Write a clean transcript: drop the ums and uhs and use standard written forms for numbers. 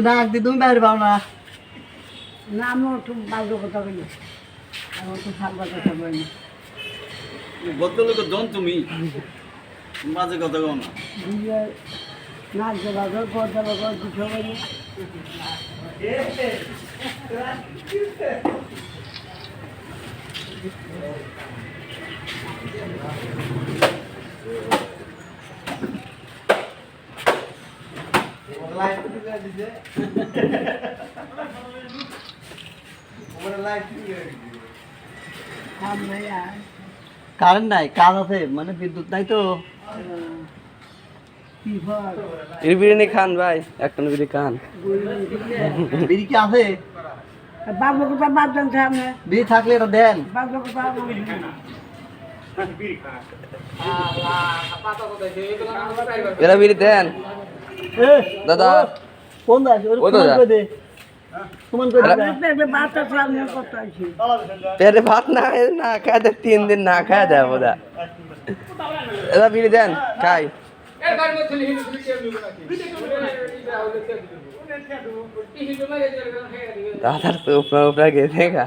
ডাক দি তুমি বাইরে পাও না না আমি একটু বাজে কথা বলি আমি একটু ফালবা কথা বলি ভদ্রলোকের জন তুমি মাঝে কথা কও না নাচ বাজে কথা বাজে কিছু বলি কারেন্ট নাই কাজ আছে মানে বিদ্যুৎ নাই তো বিরিয়ানি খান ভাই একটা বিরিয়ানি খান বিড়ি কি আছে বাবু কথা বাদ দেন সামনে বিড়ি থাকলে এটা দেন বাবু কথা এরা বিড়ি দেন দাদা কোন দাস ওই তো যা। সুমন কই দে বাচ্চা সামনে কথা আছে পেটে ভাত না না খায় দেয় 3 দিন না খায় দেয় বোধা এরা বিড়ি দেন খাই দাদার তো উপরা গেছে গা